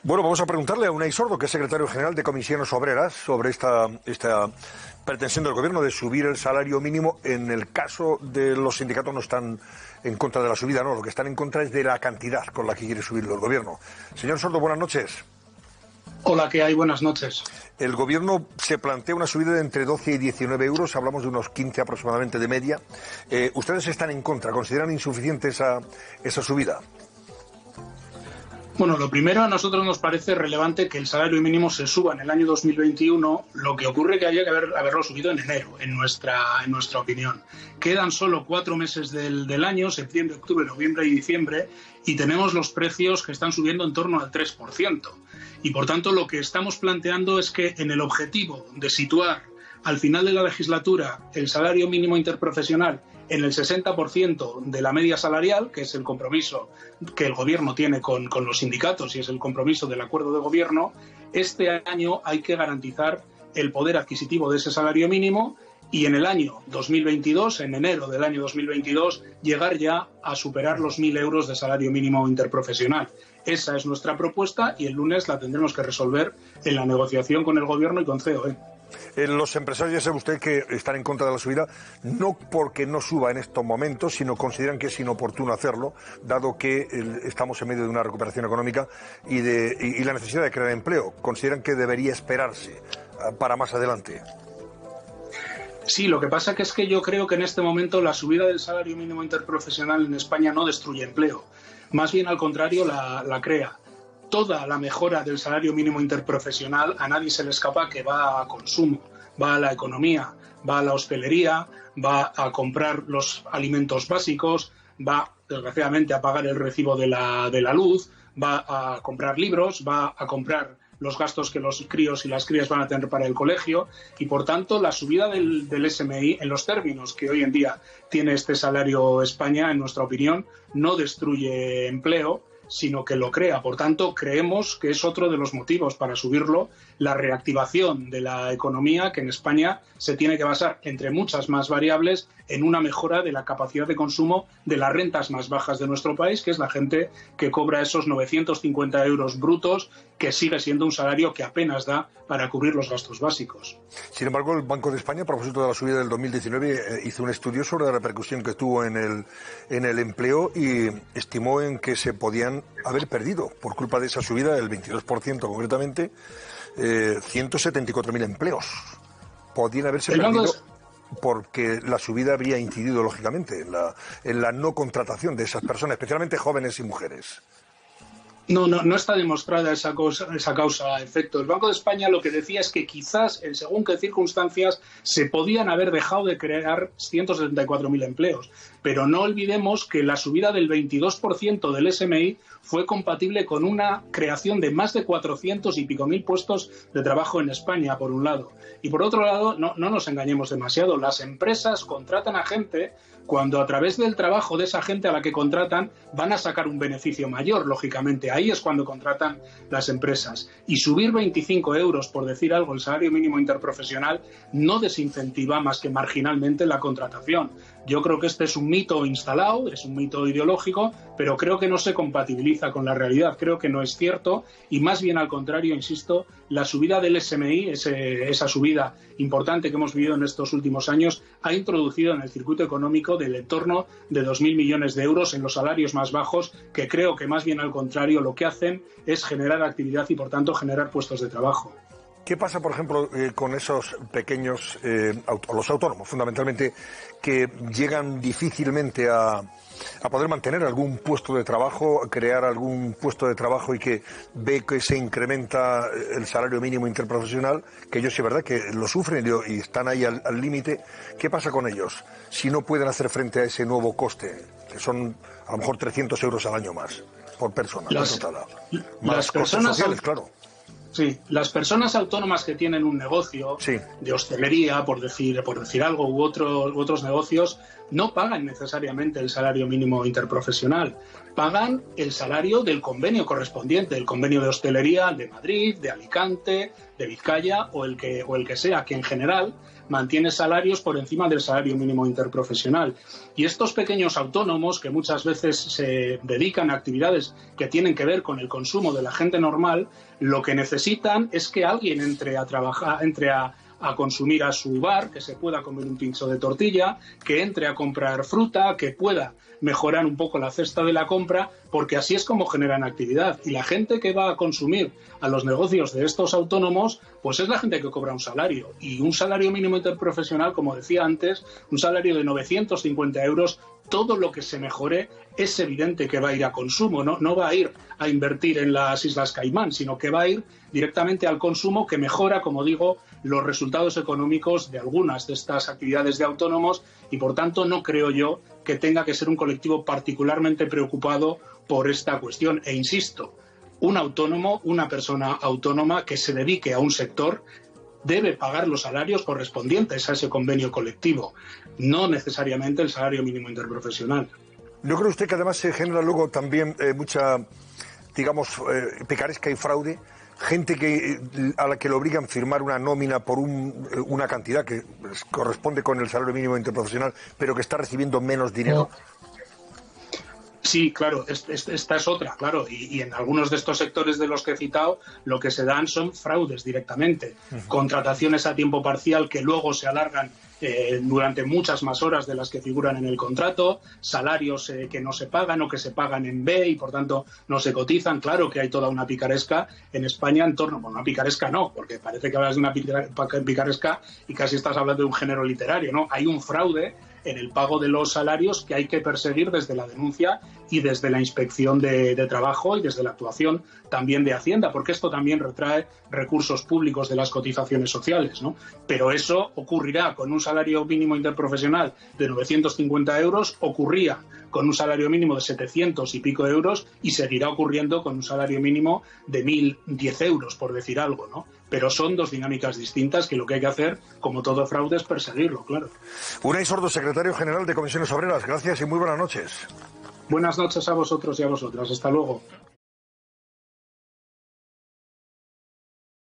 Bueno, vamos a preguntarle a Unai Sordo, que es secretario general de Comisiones Obreras, sobre esta pretensión del Gobierno de subir el salario mínimo. En el caso de los sindicatos no están en contra de la subida, no, lo que están en contra es de la cantidad con la que quiere subirlo el Gobierno. Señor Sordo, buenas noches. Hola, ¿qué hay? Buenas noches. El Gobierno se plantea una subida de entre 12 y 19 euros, hablamos de unos 15 aproximadamente de media. ¿Ustedes están en contra? ¿Consideran insuficiente esa subida? Bueno, lo primero, a nosotros nos parece relevante que el salario mínimo se suba en el año 2021, lo que ocurre que había que haberlo subido en enero, en nuestra opinión. Quedan solo 4 meses del año, septiembre, octubre, noviembre y diciembre, y tenemos los precios que están subiendo en torno al 3%. Y por tanto lo que estamos planteando es que en el objetivo de situar al final de la legislatura el salario mínimo interprofesional en el 60% de la media salarial, que es el compromiso que el Gobierno tiene con los sindicatos y es el compromiso del acuerdo de Gobierno, este año hay que garantizar el poder adquisitivo de ese salario mínimo y en el año 2022, en enero del año 2022, llegar ya a superar los 1.000 euros de salario mínimo interprofesional. Esa es nuestra propuesta y el lunes la tendremos que resolver en la negociación con el Gobierno y con COE. Los empresarios, ya sabe usted que están en contra de la subida, no porque no suba en estos momentos, sino consideran que es inoportuno hacerlo, dado que estamos en medio de una recuperación económica y la necesidad de crear empleo. Consideran que debería esperarse para más adelante. Sí, lo que pasa es que yo creo que en este momento la subida del salario mínimo interprofesional en España no destruye empleo, más bien al contrario la crea. Toda la mejora del salario mínimo interprofesional a nadie se le escapa que va a consumo, va a la economía, va a la hostelería, va a comprar los alimentos básicos, va desgraciadamente a pagar el recibo de la luz, va a comprar libros, va a comprar los gastos que los críos y las crías van a tener para el colegio y por tanto la subida del SMI en los términos que hoy en día tiene este salario España, en nuestra opinión, no destruye empleo, sino que lo crea. Por tanto, creemos que es otro de los motivos para subirlo, la reactivación de la economía, que en España se tiene que basar, entre muchas más variables, en una mejora de la capacidad de consumo de las rentas más bajas de nuestro país, que es la gente que cobra esos 950 euros brutos, que sigue siendo un salario que apenas da para cubrir los gastos básicos. Sin embargo, el Banco de España, a propósito de la subida del 2019, hizo un estudio sobre la repercusión que tuvo en el empleo y estimó en que se podían haber perdido, por culpa de esa subida del 22% concretamente, 174.000 empleos. Podían haberse perdido porque la subida habría incidido, lógicamente, en la no contratación de esas personas, especialmente jóvenes y mujeres. No está demostrada esa causa-efecto. El Banco de España lo que decía es que quizás, en según qué circunstancias, se podían haber dejado de crear 174.000 empleos. Pero no olvidemos que la subida del 22% del SMI fue compatible con una creación de más de 400 y pico mil puestos de trabajo en España, por un lado. Y por otro lado, no nos engañemos demasiado. Las empresas contratan a gente cuando a través del trabajo de esa gente a la que contratan van a sacar un beneficio mayor, lógicamente. Ahí es cuando contratan las empresas. Y subir 25 euros, por decir algo, el salario mínimo interprofesional no desincentiva más que marginalmente la contratación. Yo creo que este es un mito instalado, es un mito ideológico, pero creo que no se compatibiliza con la realidad. Creo que no es cierto y más bien al contrario, insisto, la subida del SMI, esa subida importante que hemos vivido en estos últimos años, ha introducido en el circuito económico del entorno de 2.000 millones de euros en los salarios más bajos, que creo que más bien al contrario lo que hacen es generar actividad y por tanto generar puestos de trabajo. ¿Qué pasa, por ejemplo, con esos pequeños, los autónomos, fundamentalmente, que llegan difícilmente a poder mantener algún puesto de trabajo, crear algún puesto de trabajo y que ve que se incrementa el salario mínimo interprofesional, que ellos sí es verdad que lo sufren y están ahí al límite? ¿Qué pasa con ellos si no pueden hacer frente a ese nuevo coste, que son a lo mejor 300 euros al año más por persona? Más costes sociales, claro. Sí, las personas autónomas que tienen un negocio de hostelería, por decir algo, u otros negocios, no pagan necesariamente el salario mínimo interprofesional. pagan el salario del convenio correspondiente, el convenio de hostelería de Madrid, de Alicante, de Vizcaya o el que sea, que en general mantiene salarios por encima del salario mínimo interprofesional. Y estos pequeños autónomos, que muchas veces se dedican a actividades que tienen que ver con el consumo de la gente normal, lo que necesitan es que alguien entre a trabajar, a consumir a su bar, que se pueda comer un pincho de tortilla, que entre a comprar fruta, que pueda mejorar un poco la cesta de la compra, porque así es como generan actividad. Y la gente que va a consumir a los negocios de estos autónomos, pues es la gente que cobra un salario. Y un salario mínimo interprofesional, como decía antes, un salario de 950 euros, todo lo que se mejore es evidente que va a ir a consumo, no va a ir a invertir en las Islas Caimán, sino que va a ir directamente al consumo, que mejora, como digo, los resultados económicos de algunas de estas actividades de autónomos, y por tanto no creo yo que tenga que ser un colectivo particularmente preocupado por esta cuestión. E insisto, un autónomo, una persona autónoma que se dedique a un sector, debe pagar los salarios correspondientes a ese convenio colectivo, no necesariamente el salario mínimo interprofesional. ¿No cree usted que además se genera luego también mucha, digamos, picaresca y fraude? Gente a la que le obligan a firmar una nómina por una cantidad que corresponde con el salario mínimo interprofesional, pero que está recibiendo menos dinero. Sí, claro, esta es otra, claro, y en algunos de estos sectores de los que he citado, lo que se dan son fraudes directamente, contrataciones a tiempo parcial que luego se alargan durante muchas más horas de las que figuran en el contrato, salarios que no se pagan o que se pagan en B y por tanto no se cotizan. Claro que hay toda una picaresca en España en torno, bueno, una picaresca no, porque parece que hablas de una picaresca y casi estás hablando de un género literario, ¿no? Hay un fraude en el pago de los salarios que hay que perseguir desde la denuncia y desde la inspección de trabajo y desde la actuación también de Hacienda, porque esto también retrae recursos públicos de las cotizaciones sociales, ¿no? Pero eso ocurrirá con un salario mínimo interprofesional de 950 euros, ocurría con un salario mínimo de 700 y pico euros y seguirá ocurriendo con un salario mínimo de 1.010 euros, por decir algo, ¿no? Pero son dos dinámicas distintas que lo que hay que hacer, como todo fraude, es perseguirlo, claro. Unai Sordo, secretario general de Comisiones Obreras, gracias y muy buenas noches. Buenas noches a vosotros y a vosotras. Hasta luego.